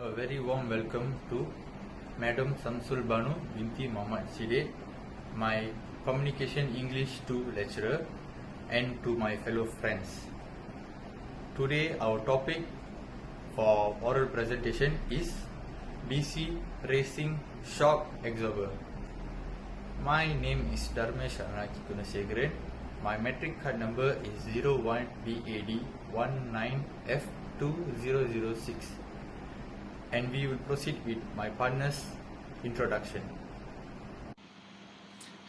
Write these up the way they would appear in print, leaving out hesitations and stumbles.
A very warm welcome to Madam Samsul Banu binti Muhammad Sidek, my Communication English 2 lecturer, and to my fellow friends. Today our topic for oral presentation is BC Racing Shock Absorber. My name is Dharmesh Anaki Kunasegaran. My metric card number is 01BAD19F2006, and we will proceed with my partner's introduction.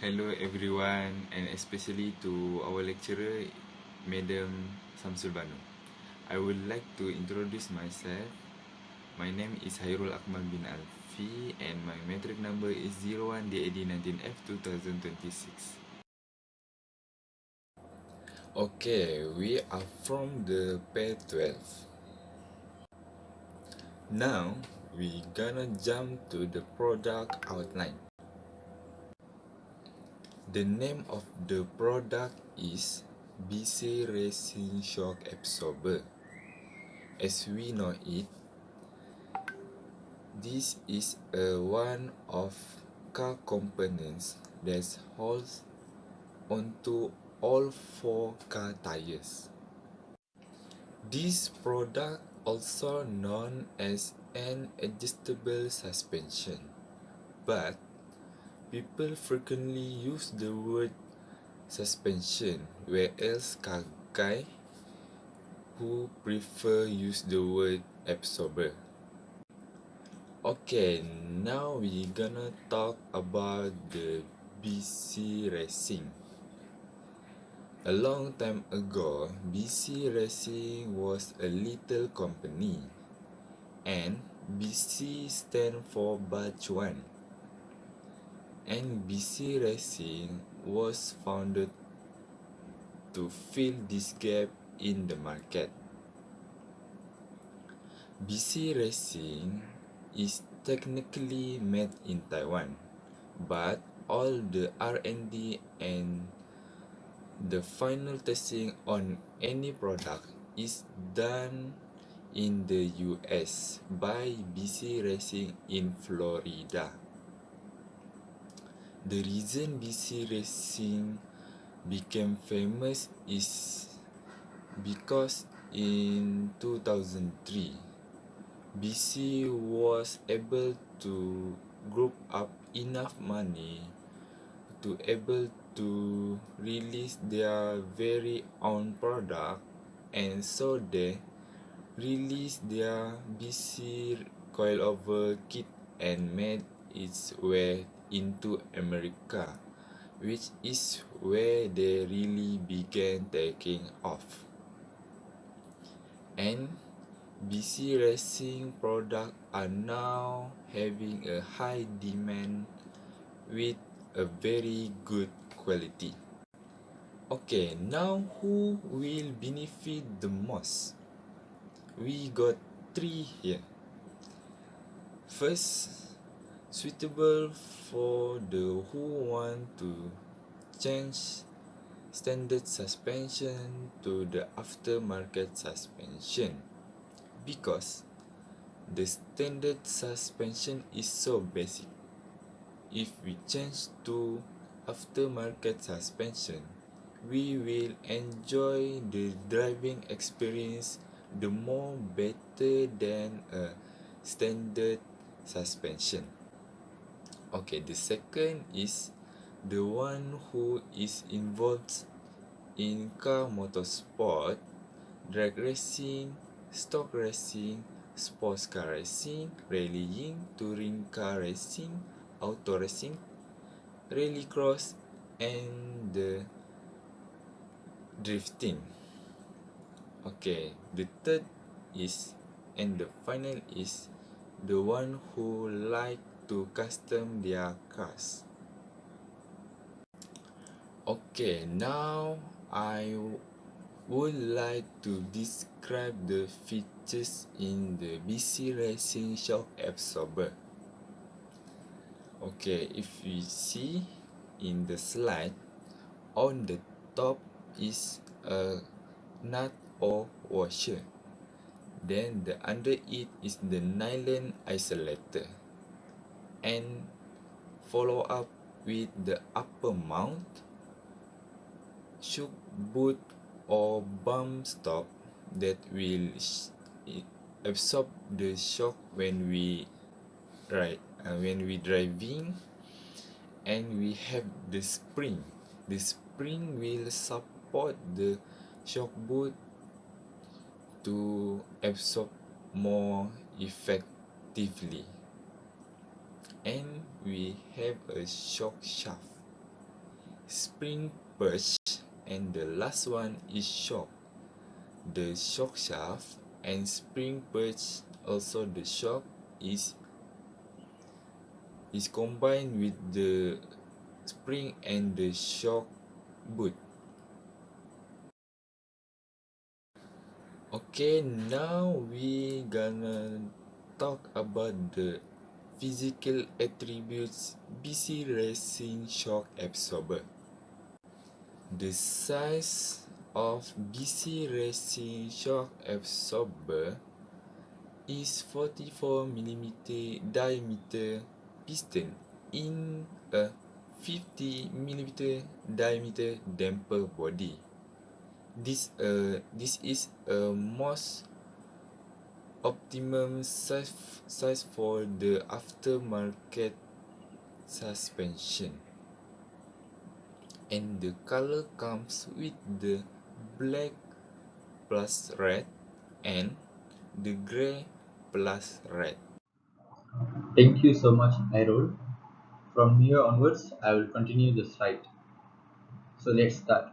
Hello everyone, and especially to our lecturer, Madam Samsul Banu. I would like to introduce myself. My name is Hairul Akmal bin Alfi, and my metric number is 01DAD19F2026. Okay, we are from the pair 12. Now, we gonna jump to the product outline. The name of the product is BC Racing Shock Absorber. As we know it, this is a one of car components that holds onto all four car tires. This product also known as an adjustable suspension, but people frequently use the word suspension, whereas car guy who prefer use the word absorber. Okay, now we gonna talk about the BC Racing. A long time ago, BC Racing was a little company, and BC stand for Batch 1. And BC Racing was founded to fill this gap in the market. BC Racing is technically made in Taiwan, but all the R&D and the final testing on any product is done in the US by BC Racing in Florida. The reason BC Racing became famous is because in 2003, BC was able to group up enough money to able to release their very own product, and so they released their BC coilover kit and made its way into America, which is where they really began taking off. And BC Racing products are now having a high demand with a very good quality. Okay, now who will benefit the most? We got three here. First, suitable for the who want to change standard suspension to the aftermarket suspension, because the standard suspension is so basic. If we change to aftermarket suspension, we will enjoy the driving experience the more better than a standard suspension. Okay, the second is the one who is involved in car motorsport, drag racing, stock racing, sports car racing, rallying, touring car racing, auto racing, rallycross, and the drifting. Okay, the third is, and the final is, the one who like to custom their cars. Okay, now I would like to describe the features in the BC Racing Shock Absorber. Okay, if we see in the slide, on the top is a nut or washer. Then the under it is the nylon isolator, and follow up with the upper mount, shock boot or bump stop that will absorb the shock when we driving, and we have the spring. The spring will support the shock boot to absorb more effectively. And we have a shock shaft, spring perch, and the last one is shock. The shock shaft and spring perch, also the shock is combined with the spring and the shock boot. Okay, now we gonna talk about the physical attributes BC Racing shock absorber. The size of BC Racing shock absorber is 44mm diameter piston in a 50mm diameter damper body. This is a most optimum size for the aftermarket suspension. And the color comes with the black plus red and the grey plus red. Thank you so much, Harold. From here onwards, I will continue the slide. So let's start.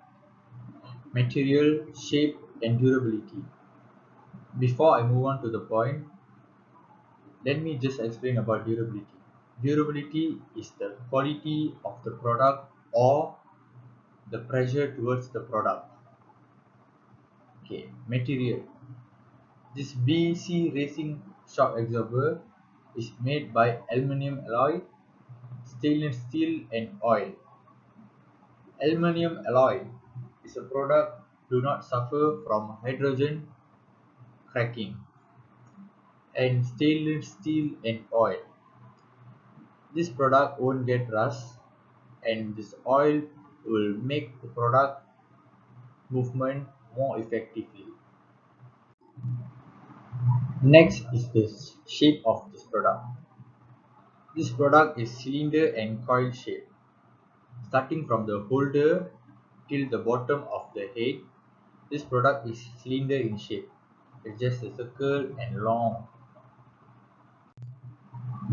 Material, shape, and durability. Before I move on to the point, let me just explain about durability. Durability is the quality of the product or the pressure towards the product. Okay, material. This BC Racing shock absorber is made by aluminum alloy, stainless steel, and oil. Aluminum alloy is a product do not suffer from hydrogen cracking, and stainless steel and oil. This product won't get rust, and this oil will make the product movement more effectively. Next is the shape of this product. This product is cylinder and coil shape. Starting from the holder till the bottom of the head, this product is cylinder in shape. It's just a circle and long.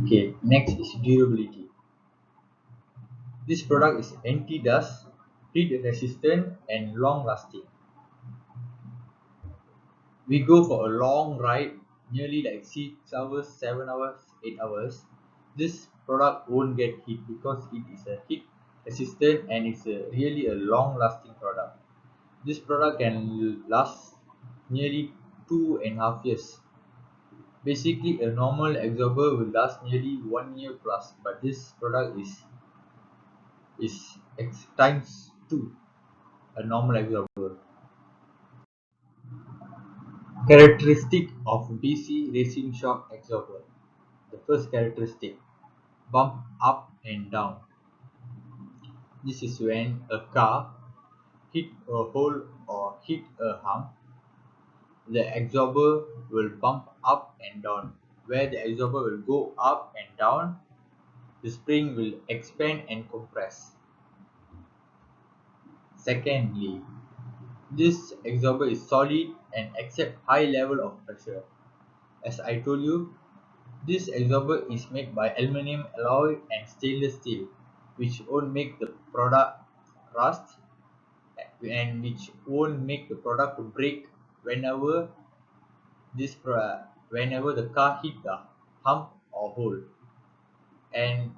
Okay, next is durability. This product is anti-dust, heat resistant, and long lasting. We go for a long ride, nearly like 6 hours, 7 hours, 8 hours. This product won't get heat because it is a heat resistant and it's really a long lasting product. This product can last nearly 2.5 years. Basically, a normal absorber will last nearly 1 year plus, but this product is X times 2 a normal absorber. Characteristic of DC racing shock absorber. The first characteristic, bump up and down. This is when a car hit a hole or hit a hump, the absorber will bump up and down. Where the absorber will go up and down, the spring will expand and compress. Secondly, this absorber is solid and accept high level of pressure. As I told you, this absorber is made by aluminum alloy and stainless steel, which won't make the product rust and which won't make the product to break whenever whenever the car hit the hump or hole. And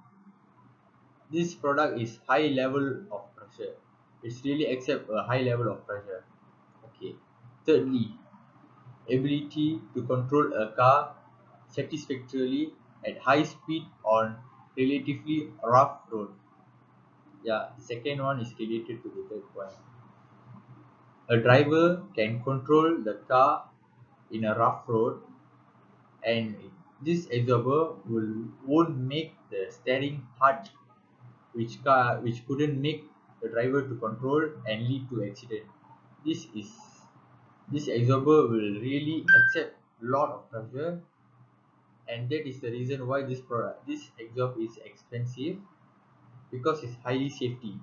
this product is high level of pressure. It's really accept a high level of pressure. Okay. Thirdly, ability to control a car satisfactorily at high speed on relatively rough road. Yeah, second one is related to the third one. A driver can control the car in a rough road, and this absorber won't make the steering hard, which couldn't make the driver to control and lead to accident. This is this absorber will really accept a lot of pressure, and that is the reason why this absorber is expensive, because it's highly safety.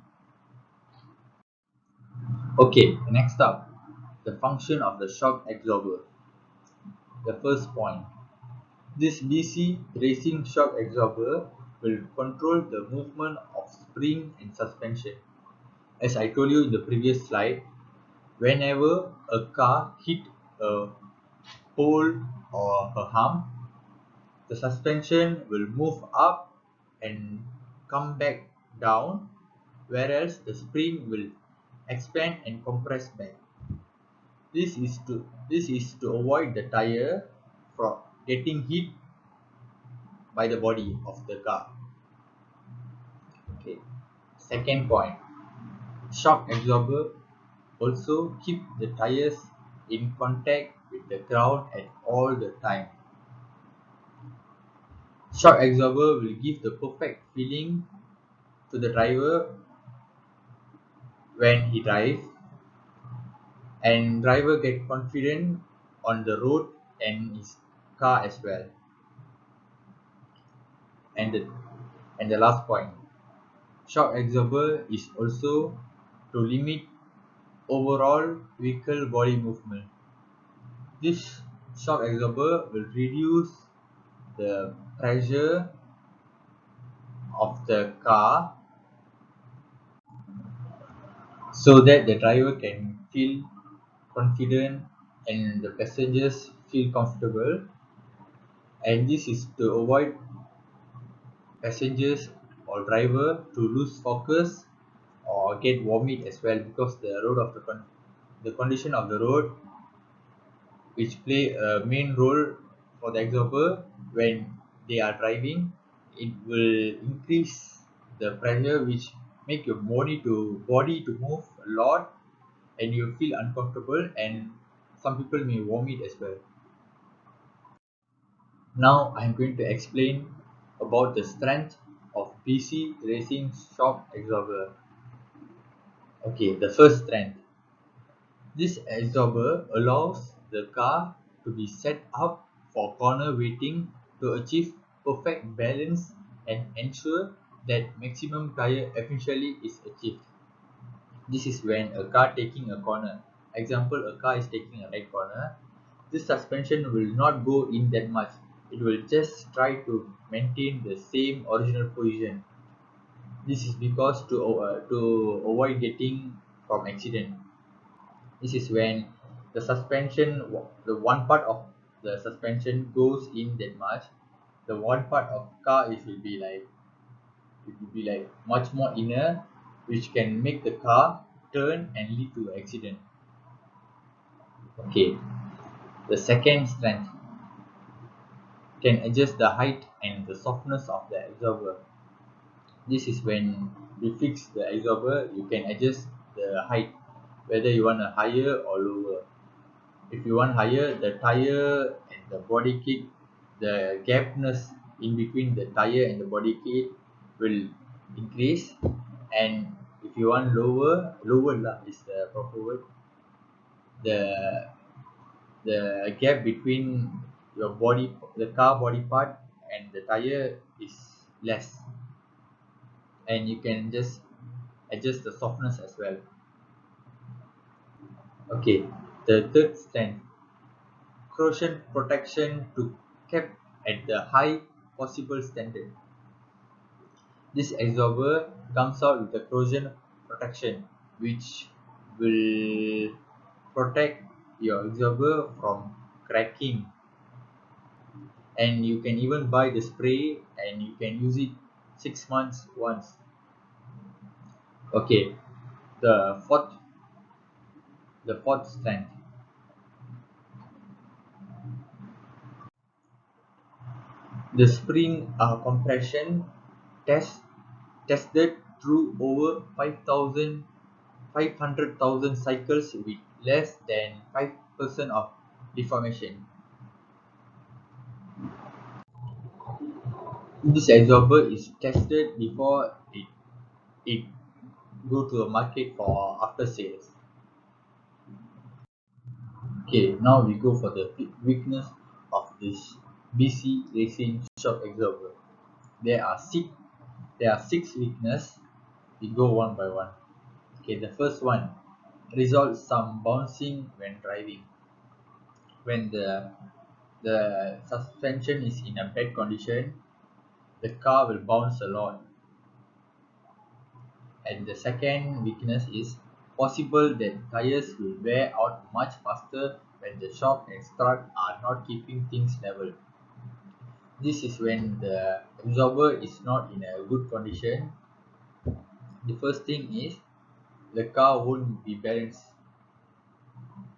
Okay, next up, the function of the shock absorber. The first point, this DC racing shock absorber will control the movement of spring and suspension. As I told you in the previous slide, whenever a car hit a pole or a hump, the suspension will move up and come back down, whereas the spring will expand and compress back. This is to avoid the tire from getting hit by the body of the car. Okay. Second point, shock absorber also keep the tires in contact with the ground at all the time. Shock absorber will give the perfect feeling to the driver when he drives, and driver get confident on the road and his car as well. And the last point, shock absorber is also to limit overall vehicle body movement. This shock absorber will reduce the pressure of the car so that the driver can feel confident and the passengers feel comfortable, and this is to avoid passengers or driver to lose focus or get vomit as well, because the condition of the road, which play a main role for the absorber when they are driving, it will increase the pressure, which make your body to move a lot, and you feel uncomfortable, and some people may vomit as well. Now I'm going to explain about the strength of BC racing shock absorber. Okay, the first strength. This absorber allows the car to be set up for corner waiting to achieve perfect balance and ensure that maximum tire efficiency is achieved. This is when a car taking a corner. Example, a car is taking a right corner. This suspension will not go in that much. It will just try to maintain the same original position. This is because to avoid getting from accident. This is when the one part of the suspension goes in that much. The one part of car it will be like much more inner, which can make the car turn and lead to accident. Okay, the second strength, can adjust the height and the softness of the absorber. This is when you fix the absorber, you can adjust the height, whether you want a higher or lower. If you want higher, the tire and the body kit, the gapness in between the tire and the body kit will increase. And if you want lower lah is the proper word, the the gap between the car body part and the tire is less, and you can just adjust the softness as well. Okay, the third strength, corrosion protection to kept at the high possible standard. This absorber comes out with a corrosion protection, which will protect your absorber from cracking, and you can even buy the spray and you can use it 6 months once. Okay, the fourth strength, the spring compression test tested through over 500,000 cycles with less than 5% of deformation. This absorber is tested before it go to a market for after sales. Okay, now we go for the weakness of this BC racing shock absorber. There are six there are six weaknesses. We go one by one. Okay, the first one results some bouncing when driving. When the suspension is in a bad condition, the car will bounce a lot. And the second weakness is possible that tires will wear out much faster when the shock and strut are not keeping things level. This is when the absorber is not in a good condition. The first thing is the car won't be balanced.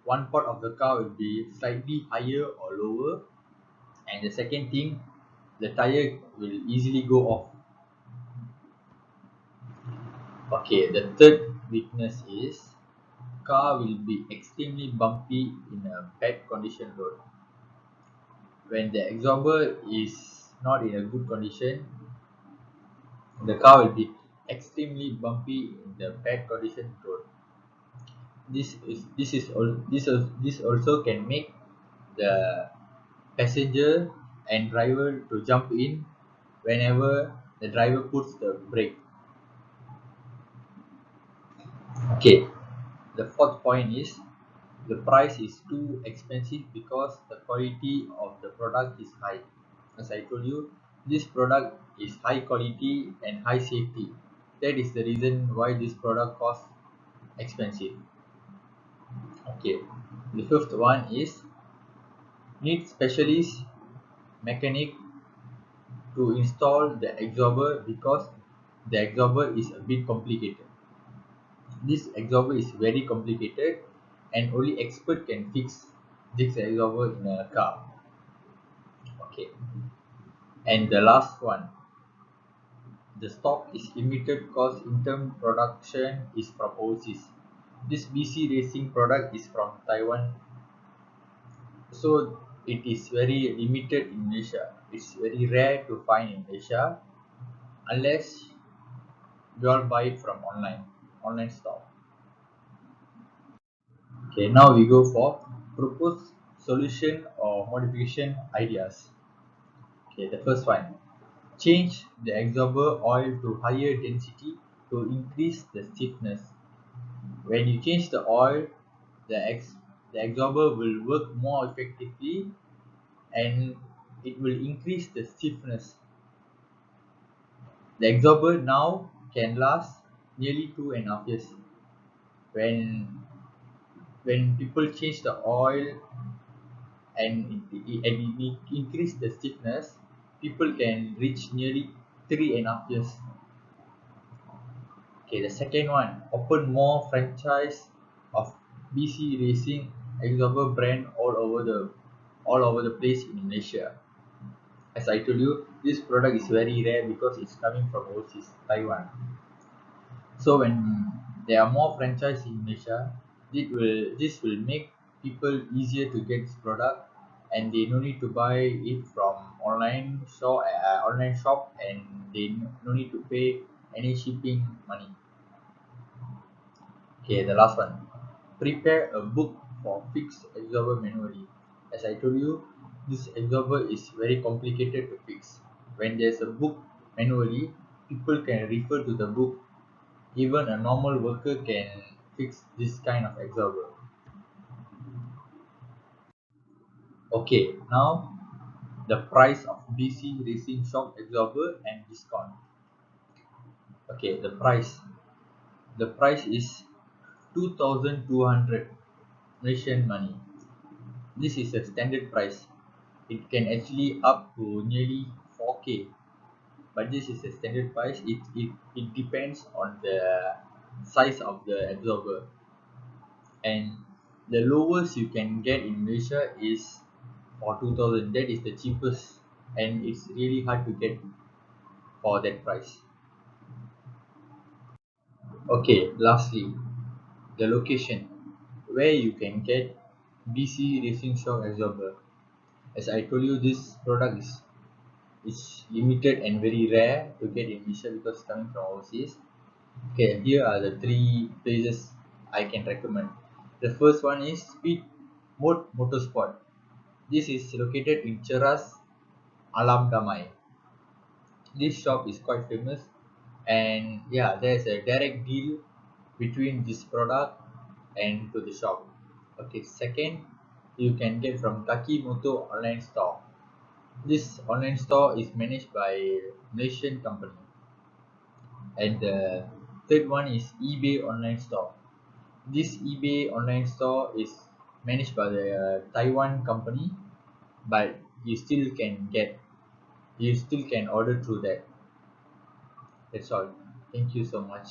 One part of the car will be slightly higher or lower, and the second thing, the tire will easily go off. Okay, the third weakness is car will be extremely bumpy in a bad condition road. When the absorber is not in a good condition, the car will be extremely bumpy in the bad condition road. This also can make the passenger and driver to jump in whenever the driver puts the brake. Okay, the fourth point is the price is too expensive because the quality of the product is high. As I told you, this product is high quality and high safety. That is the reason why this product costs expensive. Okay, the fifth one is need specialist mechanic to install the absorber because the absorber is a bit complicated. This absorber is very complicated and only expert can fix this absorber in a car. Okay, and the last one, the stock is limited because interim production is from overseas. This BC Racing product is from Taiwan, so it is very limited in Malaysia. It's very rare to find in Malaysia unless you all buy it from online store. Okay, now we go for proposed solution or modification ideas. Okay, the first one, change the absorber oil to higher density to increase the stiffness. When you change the oil, the absorber will work more effectively and it will increase the stiffness. The absorber now can last nearly 2.5 years. When when people change the oil and it increase the stiffness, people can reach nearly 3.5 years. Okay, the second one, open more franchise of BC Racing absorber brand all over the place in Malaysia. As I told you, this product is very rare because it's coming from overseas, Taiwan. So when there are more franchise in Malaysia, this will make people easier to get this product, and they no need to buy it from online shop, and they no need to pay any shipping money. Okay, the last one. Prepare a book for fix absorber manually. As I told you, this absorber is very complicated to fix. When there's a book manually, people can refer to the book. Even a normal worker can fix this kind of absorber. Okay, now the price of BC Racing shock absorber and discount. Okay, the price is 2,200 Malaysian money. This is a standard price. It can actually up to nearly 4K, but this is a standard price. It depends on the size of the absorber, and the lowest you can get in Malaysia is for 2,000. That is the cheapest, and it's really hard to get for that price. Okay, lastly, the location where you can get BC Racing Shock Absorber. As I told you, this product is limited and very rare to get in Asia because it's coming from overseas. Okay, here are the three places I can recommend. The first one is Speed Mode Motorsport. This is located in Cheras, Alam Damai. This shop is quite famous, and yeah, there's a direct deal between this product and to the shop. Okay, second, you can get from Takimoto online store. This online store is managed by Malaysian company. And the third one is eBay online store. This eBay online store is managed by the Taiwan company, but you still can order through that. That's all. Thank you so much.